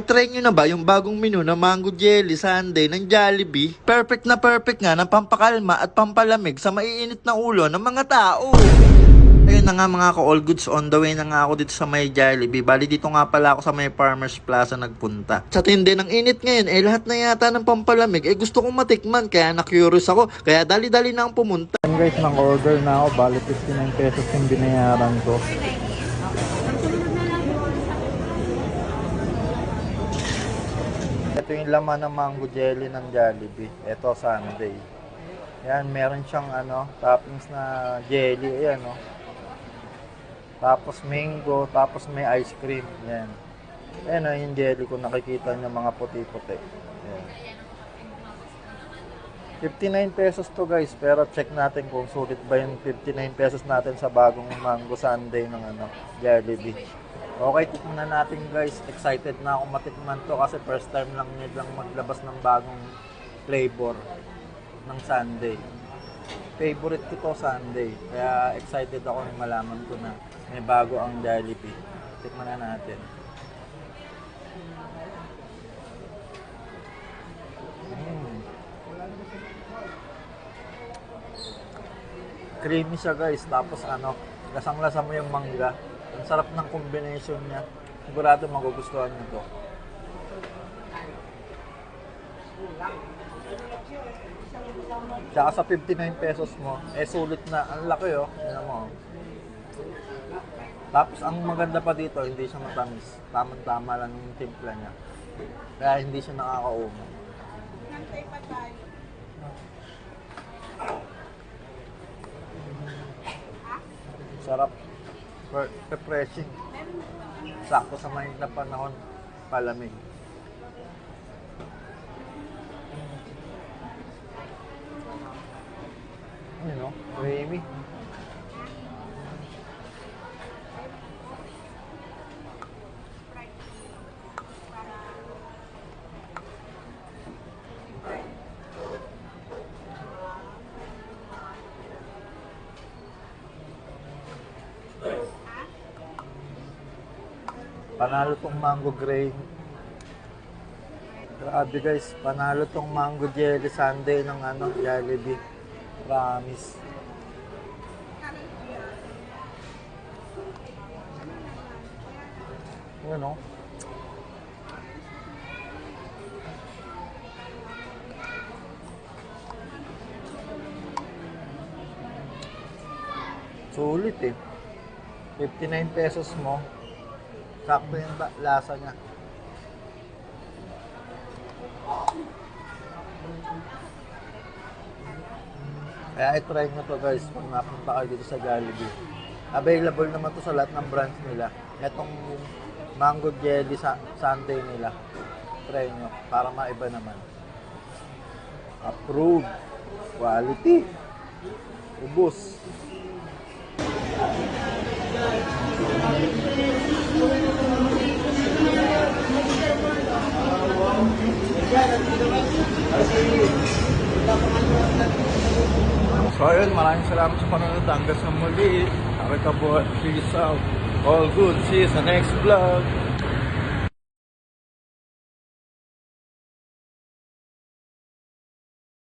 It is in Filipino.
Try nyo na ba yung bagong menu na mango jelly sundae ng Jollibee? Perfect na perfect nga ng pampakalma at pampalamig sa maiinit na ulo ng mga tao. Ayun na nga mga ka-all goods, on the way na nga ako dito sa may Jollibee. Bali dito nga pala ako sa may Farmers Plaza nagpunta. Sa tindi ng init ngayon, lahat na yata ng pampalamig gusto kong matikman, kaya na-curious ako. Kaya dali-dali na akong pumunta. Guys, nang-order na ako. Bali 59 pesos yung binayaran ko. Ito yung laman ng mango jelly ng Jollibee. Ito sundae. Yan, meron siyang toppings na jelly. Ayan, Tapos mango, tapos may ice cream. Yan. Ayan yung jelly kung nakikita niyo mga puti-puti. Ayan. 59 pesos to guys, pero check natin kung sulit ba yung 59 pesos natin sa bagong mango sundae ng Jollibee. Okay, tikman na natin guys. Excited na ako matikman to kasi first time lang nilang maglabas ng bagong flavor ng sundae. Favorite ko to sundae. Kaya excited ako nang malaman ko na may bago ang Jollibee. Tikman na natin. Creamy siya guys. Tapos lasang-lasa mo yung mangga. Ang sarap ng combination niya. Sigurado magugustuhan niyo to. Tsaka sa 59 pesos mo, sulit na. Ang laki Tingnan mo. Tapos ang maganda pa dito, hindi siya matamis. Tamang-tama lang yung timpla niya. Kaya hindi siya nakakaumo. Sarap. Refreshing. Sakto sa mainit na panahon, palamig. Creamy. Panalo tong mango gray. Grabe guys, panalo tong mango jelly sundae ng Jollibee. Promise. Yun Sulit 59 pesos mo. Sakto yung lasa niya. Kaya i-try nyo to guys kung napunta kayo dito sa Jollibee. Available naman to sa lahat ng branch nila. Etong mango jelly sundae nila. Try nyo para maiba naman. Approved. Quality. Ubus. So ayun, maraming salamat sa panonood. Hanggang sa muli. Harika buhat. Peace out. All good. See you sa next vlog.